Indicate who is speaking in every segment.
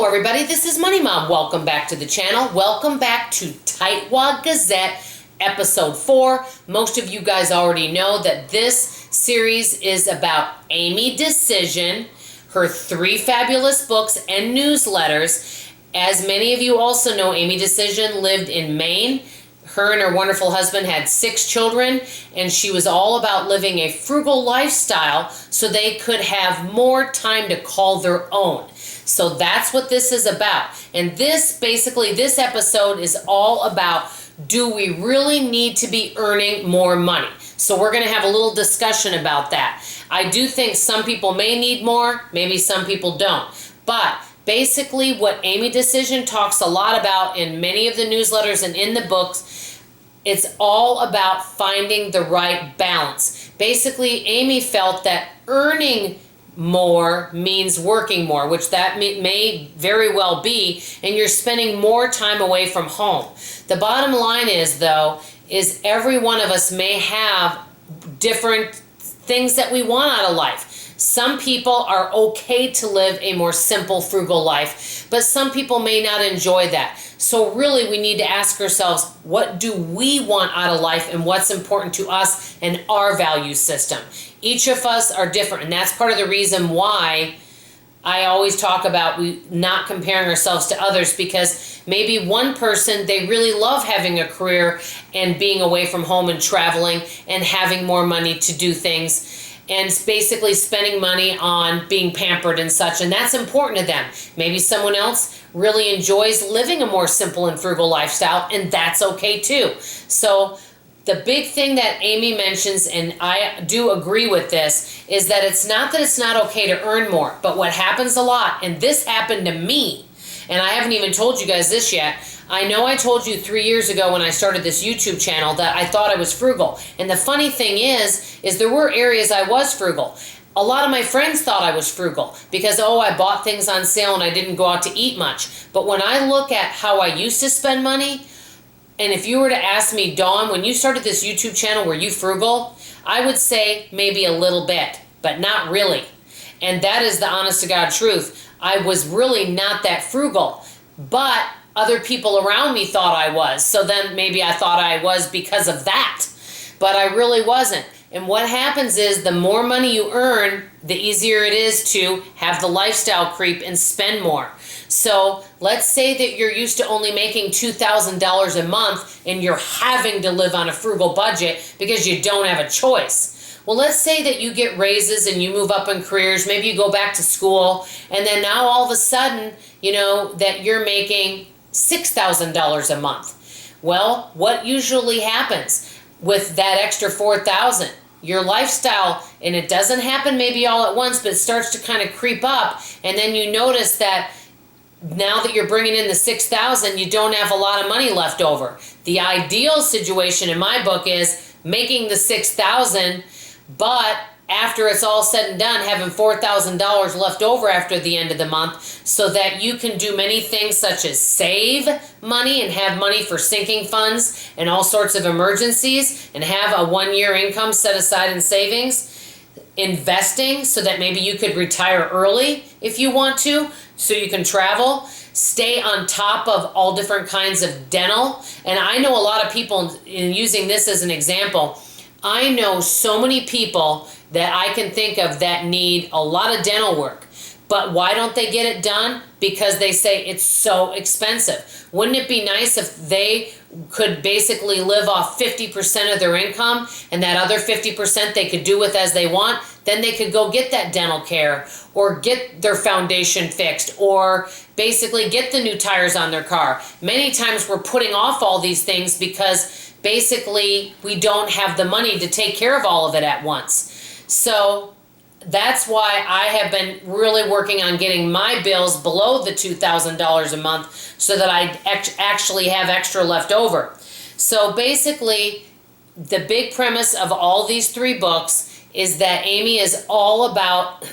Speaker 1: Hello everybody, this is Money Mom. Welcome back to the channel. Welcome back to Tightwad Gazette, episode 4. Most of you guys already know that this series is about Amy Dacyzyn, her 3 fabulous books and newsletters. As many of you also know, Amy Dacyzyn lived in Maine. Her and her wonderful husband had 6 children, and she was all about living a frugal lifestyle so they could have more time to call their own. So that's what this is about. And this episode is all about, do we really need to be earning more money? So we're going to have a little discussion about that. I do think some people may need more, maybe some people don't. But basically what Amy Dacyzyn talks a lot about in many of the newsletters and in the books, it's all about finding the right balance. Basically, Amy felt that earning more means working more, which that may very well be, and you're spending more time away from home. The bottom line is, though, is every one of us may have different things that we want out of life. Some people are okay to live a more simple, frugal life, but some people may not enjoy that. So really, we need to ask ourselves, what do we want out of life and what's important to us and our value system? Each of us are different, and that's part of the reason why I always talk about not comparing ourselves to others, because maybe one person, they really love having a career and being away from home and traveling and having more money to do things and basically spending money on being pampered and such, and that's important to them. Maybe someone else really enjoys living a more simple and frugal lifestyle, and that's okay too. So the big thing that Amy mentions, and I do agree with this, is that it's not okay to earn more, but what happens a lot, and this happened to me, and I haven't even told you guys this yet. I know I told you 3 years ago when I started this YouTube channel that I thought I was frugal. And the funny thing is there were areas I was frugal. A lot of my friends thought I was frugal because, I bought things on sale and I didn't go out to eat much. But when I look at how I used to spend money, and if you were to ask me, Dawn, when you started this YouTube channel, were you frugal? I would say maybe a little bit, but not really. And that is the honest to God truth. I was really not that frugal, but other people around me thought I was. So then maybe I thought I was because of that, but I really wasn't. And what happens is the more money you earn, the easier it is to have the lifestyle creep and spend more. So let's say that you're used to only making $2,000 a month and you're having to live on a frugal budget because you don't have a choice. Well, let's say that you get raises and you move up in careers, maybe you go back to school, and then now all of a sudden, that you're making $6,000 a month. Well, what usually happens with that extra $4,000? Your lifestyle, and it doesn't happen maybe all at once, but it starts to kind of creep up, and then you notice that now that you're bringing in the $6,000, you don't have a lot of money left over. The ideal situation in my book is making the $6,000, but after it's all said and done, having $4,000 left over after the end of the month so that you can do many things such as save money and have money for sinking funds and all sorts of emergencies and have a 1-year income set aside in savings, investing so that maybe you could retire early if you want to, so you can travel, stay on top of all different kinds of dental. And I know a lot of people, in using this as an example, I know so many people that I can think of that need a lot of dental work. But why don't they get it done? Because they say it's so expensive. Wouldn't it be nice if they could basically live off 50% of their income and that other 50% they could do with as they want? Then they could go get that dental care or get their foundation fixed or basically get the new tires on their car. Many times we're putting off all these things because basically we don't have the money to take care of all of it at once. So that's why I have been really working on getting my bills below the $2,000 a month so that I actually have extra left over. So basically, the big premise of all these 3 books is that Amy is all about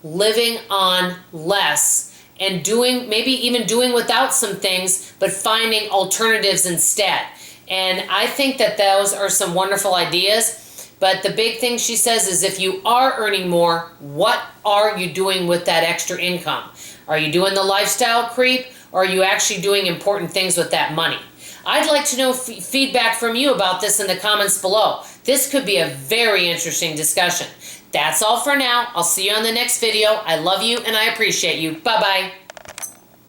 Speaker 1: living on less and maybe even doing without some things, but finding alternatives instead. And I think that those are some wonderful ideas. But the big thing she says is if you are earning more, what are you doing with that extra income? Are you doing the lifestyle creep, or are you actually doing important things with that money? I'd like to know feedback from you about this in the comments below. This could be a very interesting discussion. That's all for now. I'll see you on the next video. I love you and I appreciate you. Bye-bye.